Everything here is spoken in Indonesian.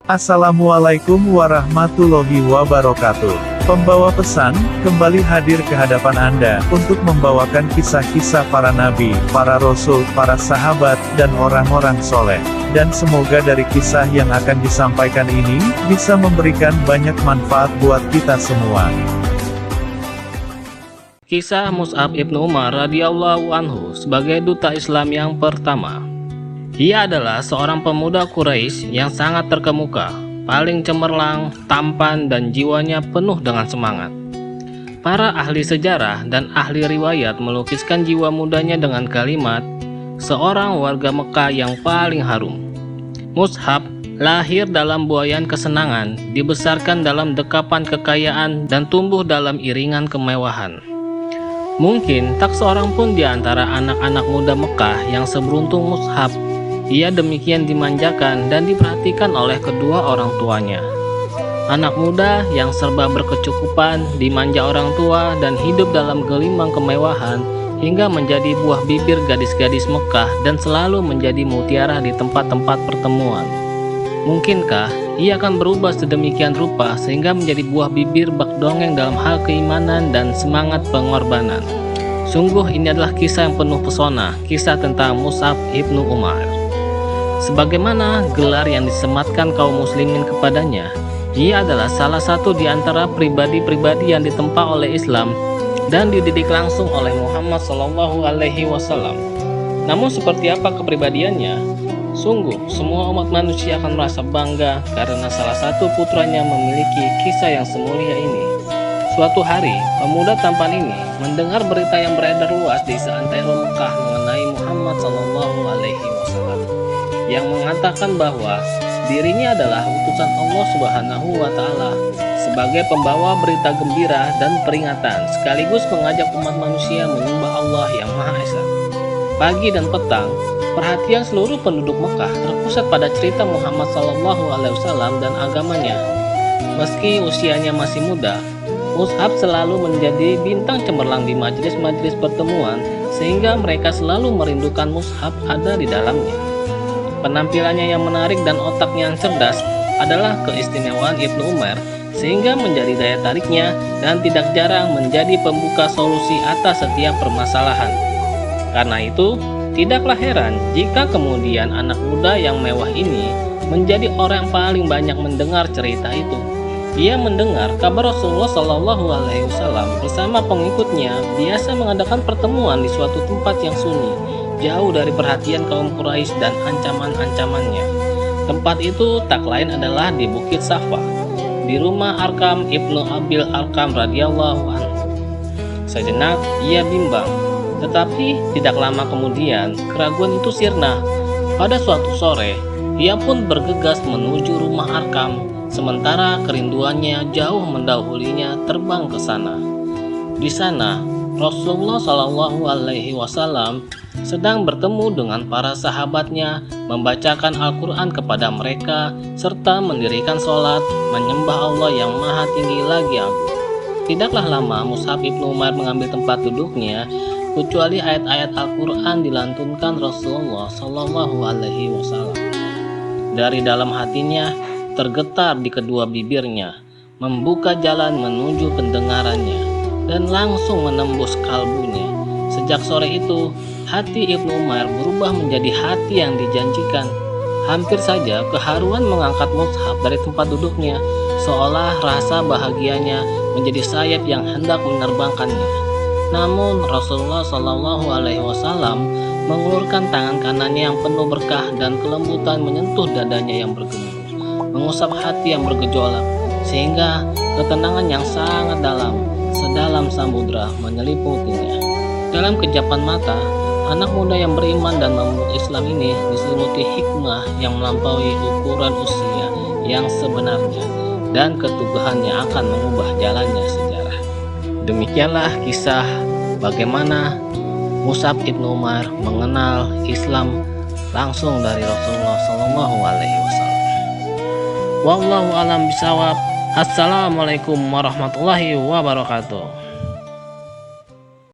Assalamualaikum warahmatullahi wabarakatuh. Pembawa pesan, kembali hadir ke hadapan Anda, untuk membawakan kisah-kisah para nabi, para rasul, para sahabat, dan orang-orang soleh. Dan semoga dari kisah yang akan disampaikan ini, bisa memberikan banyak manfaat buat kita semua. Kisah Mus'ab ibnu Umar radhiyallahu anhu sebagai duta Islam yang pertama. Ia adalah seorang pemuda Quraisy yang sangat terkemuka, paling cemerlang, tampan, dan jiwanya penuh dengan semangat. Para ahli sejarah dan ahli riwayat melukiskan jiwa mudanya dengan kalimat, seorang warga Mekah yang paling harum. Mus'ab lahir dalam buayan kesenangan, dibesarkan dalam dekapan kekayaan, dan tumbuh dalam iringan kemewahan. Mungkin tak seorang pun di antara anak-anak muda Mekah yang seberuntung Mus'ab. Ia demikian dimanjakan dan diperhatikan oleh kedua orang tuanya. Anak muda yang serba berkecukupan, dimanja orang tua, dan hidup dalam gelimang kemewahan, hingga menjadi buah bibir gadis-gadis Mekah dan selalu menjadi mutiara di tempat-tempat pertemuan. Mungkinkah ia akan berubah sedemikian rupa sehingga menjadi buah bibir bak dongeng dalam hal keimanan dan semangat pengorbanan? Sungguh ini adalah kisah yang penuh pesona, kisah tentang Mus'ab ibnu Umar. Sebagaimana gelar yang disematkan kaum muslimin kepadanya, ia adalah salah satu di antara pribadi-pribadi yang ditempa oleh Islam dan dididik langsung oleh Muhammad SAW. Namun seperti apa kepribadiannya? Sungguh, semua umat manusia akan merasa bangga karena salah satu putranya memiliki kisah yang semulia ini. Suatu hari, pemuda tampan ini mendengar berita yang beredar luas di seantero Mekah mengenai Muhammad SAW, yang mengatakan bahwa dirinya adalah utusan Allah Subhanahu wa Ta'ala sebagai pembawa berita gembira dan peringatan, sekaligus mengajak umat manusia menyembah Allah yang Maha Esa. Pagi dan petang, perhatian seluruh penduduk Mekah terpusat pada cerita Muhammad SAW dan agamanya. Meski usianya masih muda, Mus'ab selalu menjadi bintang cemerlang di majelis-majelis pertemuan, sehingga mereka selalu merindukan Mus'ab ada di dalamnya. Penampilannya yang menarik dan otaknya yang cerdas adalah keistimewaan Ibnu Umar, sehingga menjadi daya tariknya dan tidak jarang menjadi pembuka solusi atas setiap permasalahan. Karena itu, tidaklah heran jika kemudian anak muda yang mewah ini menjadi orang yang paling banyak mendengar cerita itu. Ia mendengar kabar Rasulullah SAW bersama pengikutnya biasa mengadakan pertemuan di suatu tempat yang sunyi, jauh dari perhatian kaum Quraisy dan ancaman-ancamannya. Tempat itu tak lain adalah di Bukit Safa, di rumah Arkam ibnu Abil Arkam radhiyallahu anhu. Sejenak ia bimbang, tetapi tidak lama kemudian keraguan itu sirna. Pada suatu sore, ia pun bergegas menuju rumah Arkam, sementara kerinduannya jauh mendahulunya terbang ke sana. Di sana, Rasulullah SAW sedang bertemu dengan para sahabatnya, membacakan Al-Quran kepada mereka, serta mendirikan sholat, menyembah Allah yang Maha Tinggi lagi agung. Tidaklah lama Mus'ab ibnu Umar mengambil tempat duduknya, kecuali ayat-ayat Al-Quran dilantunkan Rasulullah SAW. Dari dalam hatinya tergetar di kedua bibirnya, membuka jalan menuju pendengarannya, dan langsung menembus kalbunya. Sejak sore itu, hati Ibnu Umar berubah menjadi hati yang dijanjikan. Hampir saja keharuan mengangkat Mus'ab dari tempat duduknya, seolah rasa bahagianya menjadi sayap yang hendak menerbangkannya. Namun Rasulullah SAW mengulurkan tangan kanannya yang penuh berkah dan kelembutan menyentuh dadanya yang bergemuruh, mengusap hati yang bergejolak, sehingga ketenangan yang sangat dalam, sedalam samudra menyeliputinya. Dalam kejapan mata, anak muda yang beriman dan memeluk Islam ini diselimuti hikmah yang melampaui ukuran usia yang sebenarnya, dan keteguhannya akan mengubah jalannya sejarah. Demikianlah kisah bagaimana Mus'ab ibnu Umar mengenal Islam langsung dari Rasulullah SAW. Wallahu a'lam bishawab. Assalamualaikum warahmatullahi wabarakatuh.